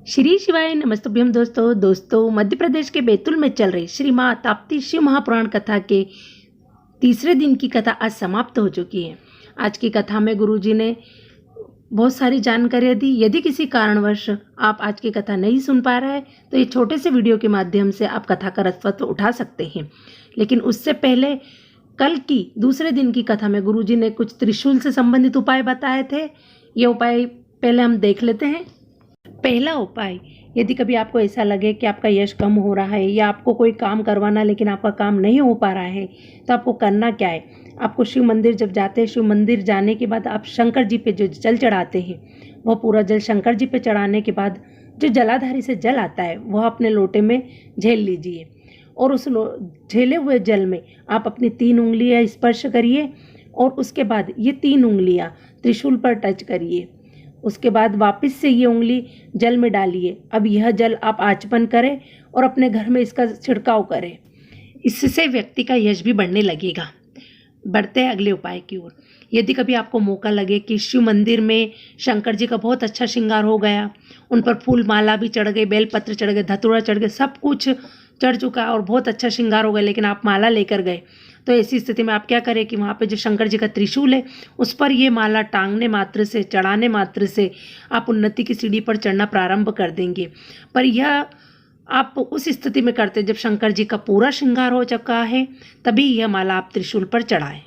श्री शिवाय नमस्तुभ्यम। दोस्तों मध्य प्रदेश के बैतूल में चल रही श्री माँ ताप्ती शिव महापुराण कथा के तीसरे दिन की कथा आज समाप्त हो चुकी है। आज की कथा में गुरुजी ने बहुत सारी जानकारियाँ दी। यदि किसी कारणवश आप आज की कथा नहीं सुन पा रहे हैं तो ये छोटे से वीडियो के माध्यम से आप कथा का रसत्व उठा सकते हैं। लेकिन उससे पहले कल की दूसरे दिन की कथा में गुरुजी ने कुछ त्रिशूल से संबंधित उपाय बताए थे। ये उपाय पहले हम देख लेते हैं। पहला उपाय, यदि कभी आपको ऐसा लगे कि आपका यश कम हो रहा है या आपको कोई काम करवाना लेकिन आपका काम नहीं हो पा रहा है तो आपको करना क्या है। आपको शिव मंदिर जब जाते हैं, शिव मंदिर जाने के बाद आप शंकर जी पे जो जल चढ़ाते हैं वह पूरा जल शंकर जी पे चढ़ाने के बाद जो जलाधारी से जल आता है वह अपने लोटे में झेल लीजिए और उस झेले हुए जल में आप अपनी 3 उंगलियां स्पर्श करिए और उसके बाद ये 3 उंगलियां त्रिशूल पर टच करिए। उसके बाद वापस से ये उंगली जल में डालिए। अब यह जल आप आचमन करें और अपने घर में इसका छिड़काव करें। इससे व्यक्ति का यश भी बढ़ने लगेगा। बढ़ते हैं अगले उपाय की ओर। यदि कभी आपको मौका लगे कि शिव मंदिर में शंकर जी का बहुत अच्छा श्रृंगार हो गया, उन पर फूल माला भी चढ़ गई, बेलपत्र चढ़ गए, धतूरा चढ़ गए, सब कुछ चढ़ चुका और बहुत अच्छा श्रृंगार हो गया, लेकिन आप माला लेकर गए, तो ऐसी स्थिति में आप क्या करें कि वहाँ पे जो शंकर जी का त्रिशूल है उस पर ये माला टांगने मात्र से, चढ़ाने मात्र से आप उन्नति की सीढ़ी पर चढ़ना प्रारंभ कर देंगे। पर यह आप उस स्थिति में करते जब शंकर जी का पूरा श्रृंगार हो चुका है, तभी यह माला आप त्रिशूल पर चढ़ाएं।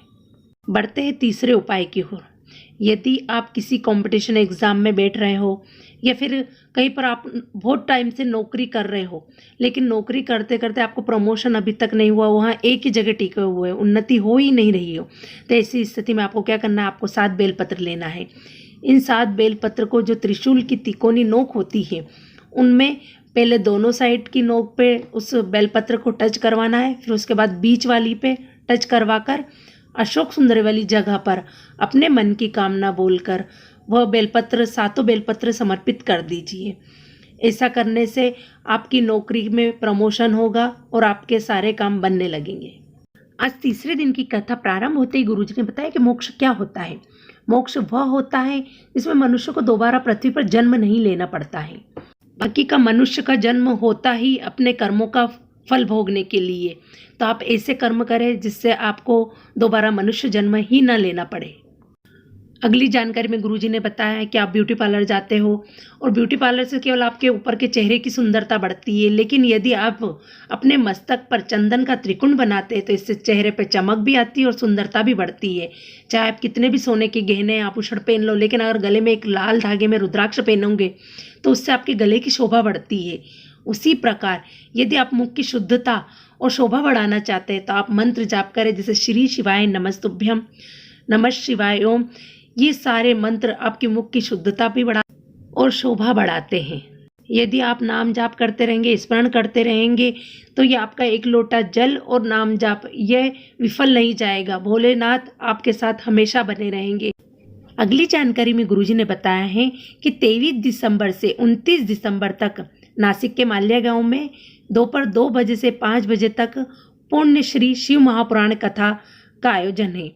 बढ़ते हैं तीसरे उपाय की ओर। यदि आप किसी कंपटीशन एग्ज़ाम में बैठ रहे हो या फिर कहीं पर आप बहुत टाइम से नौकरी कर रहे हो लेकिन नौकरी करते करते आपको प्रमोशन अभी तक नहीं हुआ, वहाँ एक ही जगह टिके हुए, उन्नति हो ही नहीं रही हो, तो ऐसी स्थिति में आपको क्या करना है, आपको 7 बेलपत्र लेना है। इन 7 बेलपत्र को जो त्रिशूल की तिकोनी नोक होती है उनमें पहले दोनों साइड की नोक पे उस बेलपत्र को टच करवाना है, फिर उसके बाद बीच वाली पे टच करवा कर अशोक सुंदर वाली जगह पर अपने मन की कामना बोलकर वह बेलपत्र 7 बेलपत्र समर्पित कर दीजिए। ऐसा करने से आपकी नौकरी में प्रमोशन होगा और आपके सारे काम बनने लगेंगे। आज तीसरे दिन की कथा प्रारंभ होते ही गुरुजी ने बताया कि मोक्ष क्या होता है। मोक्ष वह होता है जिसमें मनुष्य को दोबारा पृथ्वी पर जन्म नहीं लेना पड़ता है। बाकी का मनुष्य का जन्म होता ही अपने कर्मों का फल भोगने के लिए, तो आप ऐसे कर्म करें जिससे आपको दोबारा मनुष्य जन्म ही न लेना पड़े। अगली जानकारी में गुरुजी ने बताया है कि आप ब्यूटी पार्लर जाते हो और ब्यूटी पार्लर से केवल आपके ऊपर के चेहरे की सुंदरता बढ़ती है, लेकिन यदि आप अपने मस्तक पर चंदन का त्रिकुंड बनाते हैं तो इससे चेहरे पर चमक भी आती है और सुंदरता भी बढ़ती है। चाहे आप कितने भी सोने के गहने आभूषण पहन लो, लेकिन अगर गले में एक लाल धागे में रुद्राक्ष पहनोगे तो उससे आपके गले की शोभा बढ़ती है। उसी प्रकार यदि आप मुख की शुद्धता और शोभा बढ़ाना चाहते हैं तो आप मंत्र जाप करें, जैसे श्री शिवाय नमस्तुभ्यम, नमः शिवाय ओम। ये सारे मंत्र आपकी मुख की शुद्धता भी बढ़ा और शोभा बढ़ाते हैं। यदि आप नाम जाप करते रहेंगे, स्मरण करते रहेंगे, तो ये आपका 1 लोटा जल और नाम जाप यह विफल नहीं जाएगा। भोलेनाथ आपके साथ हमेशा बने रहेंगे। अगली जानकारी में गुरुजी ने बताया है कि 23 दिसंबर से 29 दिसंबर तक नासिक के माल्या गांव में दोपहर 2 बजे से 5 बजे तक पुण्य श्री शिव महापुराण कथा का आयोजन है।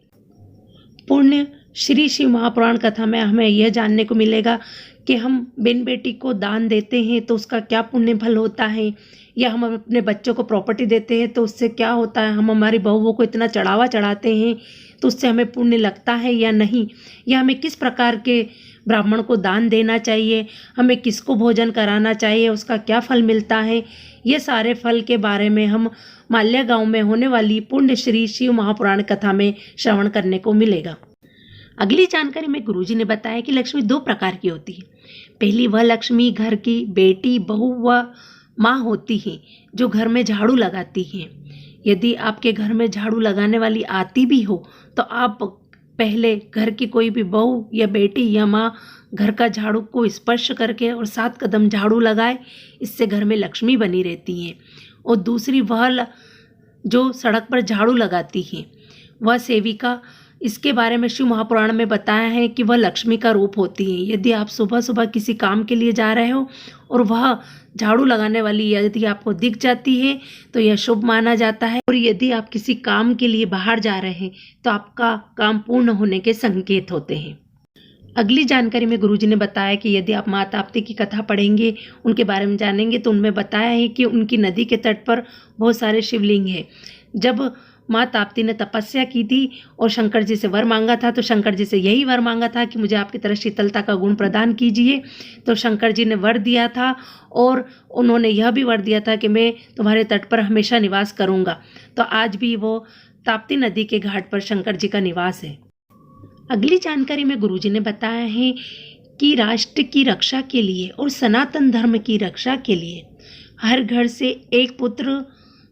पुण्य श्री शिव महापुराण कथा में हमें यह जानने को मिलेगा कि हम बहन बेटी को दान देते हैं तो उसका क्या पुण्य फल होता है, या हम अपने बच्चों को प्रॉपर्टी देते हैं तो उससे क्या होता है, हम हमारी बहुओं को इतना चढ़ावा चढ़ाते हैं तो उससे हमें पुण्य लगता है या नहीं, या हमें किस प्रकार के ब्राह्मण को दान देना चाहिए, हमें किसको भोजन कराना चाहिए, उसका क्या फल मिलता है। ये सारे फल के बारे में हम माल्या गांव में होने वाली पुण्य श्री शिव महापुराण कथा में श्रवण करने को मिलेगा। अगली जानकारी में गुरुजी ने बताया कि लक्ष्मी 2 प्रकार की होती है। पहली वह लक्ष्मी घर की बेटी, बहू व माँ होती है जो घर में झाड़ू लगाती है। यदि आपके घर में झाड़ू लगाने वाली आती भी हो तो आप पहले घर की कोई भी बहू या बेटी या माँ घर का झाड़ू को स्पर्श करके और 7 कदम झाड़ू लगाए, इससे घर में लक्ष्मी बनी रहती है। और दूसरी वह जो सड़क पर झाड़ू लगाती है वह सेविका, इसके बारे में शिव महापुराण में बताया है कि वह लक्ष्मी का रूप होती है। यदि आप सुबह सुबह किसी काम के लिए जा रहे हो और वह झाड़ू लगाने वाली यदि आपको दिख जाती है तो यह शुभ माना जाता है, और यदि आप किसी काम के लिए बाहर जा रहे हैं तो आपका काम पूर्ण होने के संकेत होते हैं। अगली जानकारी में गुरुजी ने बताया कि यदि आप माँ ताप्ती की कथा पढ़ेंगे, उनके बारे में जानेंगे, तो उनमें बताया है कि उनकी नदी के तट पर बहुत सारे शिवलिंग हैं। जब माँ ताप्ती ने तपस्या की थी और शंकर जी से वर मांगा था, तो शंकर जी से यही वर मांगा था कि मुझे आपकी तरह शीतलता का गुण प्रदान कीजिए। तो शंकर जी ने वर दिया था और उन्होंने यह भी वर दिया था कि मैं तुम्हारे तट पर हमेशा निवास करूँगा। तो आज भी वो ताप्ती नदी के घाट पर शंकर जी का निवास है। अगली जानकारी में गुरुजी ने बताया है कि राष्ट्र की रक्षा के लिए और सनातन धर्म की रक्षा के लिए हर घर से एक पुत्र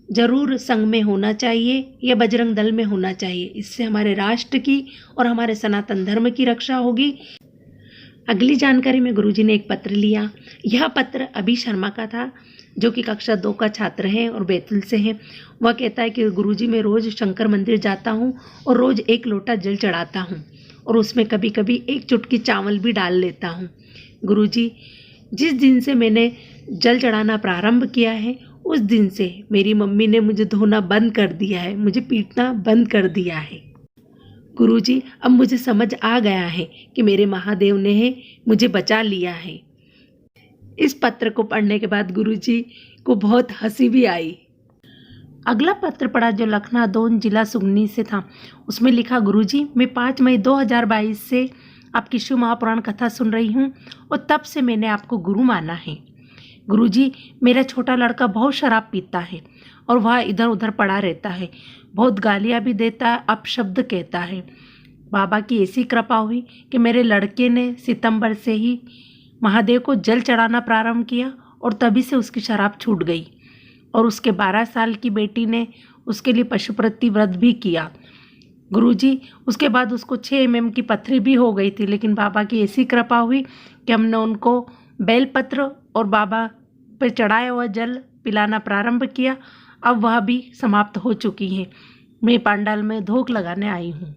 जरूर संघ में होना चाहिए या बजरंग दल में होना चाहिए। इससे हमारे राष्ट्र की और हमारे सनातन धर्म की रक्षा होगी। अगली जानकारी में गुरुजी ने एक पत्र लिया। यह पत्र अभी शर्मा का था, जो कि कक्षा 2 का छात्र है और बैतूल से है। वह कहता है कि गुरुजी मैं रोज़ शंकर मंदिर जाता हूँ और रोज़ 1 लोटा जल चढ़ाता हूँ और उसमें कभी कभी 1 चुटकी चावल भी डाल लेता हूँ। गुरुजी, जिस दिन से मैंने जल चढ़ाना प्रारंभ किया है उस दिन से मेरी मम्मी ने मुझे धोना बंद कर दिया है, मुझे पीटना बंद कर दिया है। गुरुजी, अब मुझे समझ आ गया है कि मेरे महादेव ने मुझे बचा लिया है। इस पत्र को पढ़ने के बाद गुरुजी को बहुत हंसी भी आई। अगला पत्र पढ़ा जो लखनादौन जिला सुगनी से था। उसमें लिखा, गुरुजी मैं 5 मई 2022 से आपकी शिव महापुराण कथा सुन रही हूँ और तब से मैंने आपको गुरु माना है। गुरुजी, मेरा छोटा लड़का बहुत शराब पीता है और वह इधर उधर पड़ा रहता है, बहुत गालियाँ भी देता है, अपशब्द कहता है। बाबा की ऐसी कृपा हुई कि मेरे लड़के ने सितंबर से ही महादेव को जल चढ़ाना प्रारंभ किया और तभी से उसकी शराब छूट गई और उसके 12 साल की बेटी ने उसके लिए पशुप्रति व्रत भी किया। गुरुजी, उसके बाद उसको 6 mm की पथरी भी हो गई थी, लेकिन बाबा की ऐसी कृपा हुई कि हमने उनको बेलपत्र और बाबा पर चढ़ाया हुआ जल पिलाना प्रारंभ किया। अब वह भी समाप्त हो चुकी है। मैं पंडाल में धोख लगाने आई हूँ।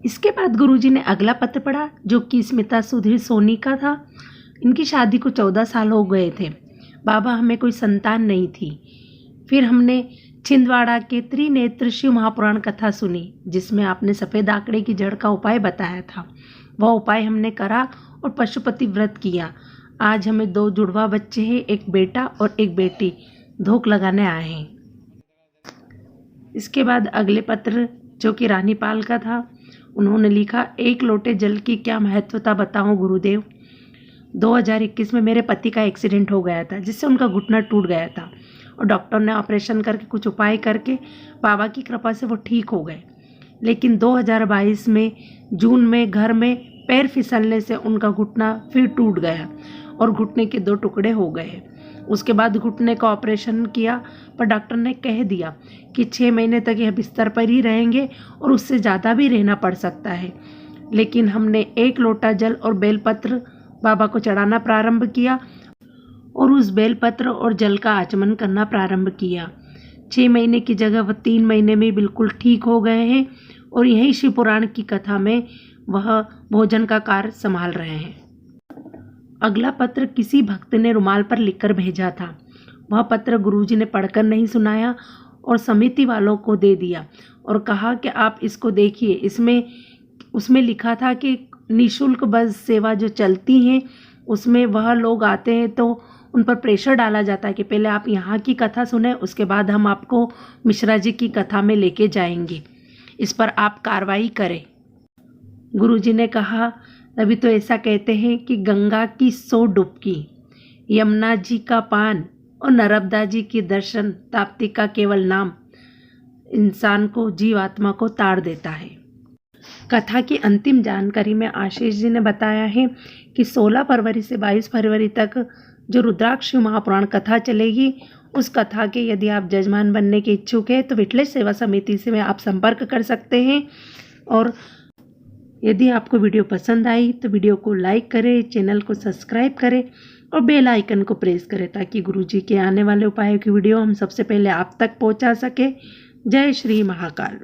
इसके बाद गुरुजी ने अगला पत्र पढ़ा जो कि स्मिता सुधीर सोनी का था। इनकी शादी को 14 साल हो गए थे। बाबा, हमें कोई संतान नहीं थी। फिर हमने छिंदवाड़ा के त्रिनेत्र शिव महापुराण कथा सुनी, जिसमें आपने सफ़ेद आंकड़े की जड़ का उपाय बताया था। वह उपाय हमने करा और पशुपति व्रत किया। आज हमें 2 जुड़वा बच्चे हैं, एक बेटा और एक बेटी। धोख लगाने आए हैं। इसके बाद अगले पत्र जो कि रानीपाल का था, उन्होंने लिखा, 1 लोटे जल की क्या महत्वता बताऊं गुरुदेव। 2021 में मेरे पति का एक्सीडेंट हो गया था, जिससे उनका घुटना टूट गया था और डॉक्टर ने ऑपरेशन करके कुछ उपाय करके बाबा की कृपा से वो ठीक हो गए। लेकिन 2022 में जून में घर में पैर फिसलने से उनका घुटना फिर टूट गया और घुटने के 2 टुकड़े हो गए। उसके बाद घुटने का ऑपरेशन किया, पर डॉक्टर ने कह दिया कि 6 महीने तक यह बिस्तर पर ही रहेंगे और उससे ज़्यादा भी रहना पड़ सकता है। लेकिन हमने 1 लोटा जल और बेलपत्र बाबा को चढ़ाना प्रारंभ किया और उस बेलपत्र और जल का आचमन करना प्रारंभ किया। 6 महीने की जगह वह 3 महीने में बिल्कुल ठीक हो गए हैं और यही शिव पुराण की कथा में वह भोजन का कार्य संभाल रहे हैं। अगला पत्र किसी भक्त ने रुमाल पर लिखकर भेजा था। वह पत्र गुरुजी ने पढ़कर नहीं सुनाया और समिति वालों को दे दिया और कहा कि आप इसको देखिए। उसमें लिखा था कि निःशुल्क बस सेवा जो चलती हैं उसमें वह लोग आते हैं तो उन पर प्रेशर डाला जाता है कि पहले आप यहाँ की कथा सुने, उसके बाद हम आपको मिश्रा जी की कथा में लेके जाएंगे। इस पर आप कार्रवाई करें। गुरुजी ने कहा, तभी तो ऐसा कहते हैं कि गंगा की 100 डुबकी, यमुना जी का पान और नर्मदा जी की दर्शन, ताप्ती का केवल नाम इंसान को, जीवात्मा को ताड़ देता है। कथा की अंतिम जानकारी में आशीष जी ने बताया है कि 16 फरवरी से 22 फरवरी तक जो रुद्राक्ष महापुराण कथा चलेगी, उस कथा के यदि आप जजमान बनने के इच्छुक हैं तो विठलेश सेवा समिति से में आप संपर्क कर सकते हैं। और यदि आपको वीडियो पसंद आई तो वीडियो को लाइक करें, चैनल को सब्सक्राइब करें और बेल आइकन को प्रेस करें ताकि गुरुजी के आने वाले उपायों की वीडियो हम सबसे पहले आप तक पहुंचा सके। जय श्री महाकाल।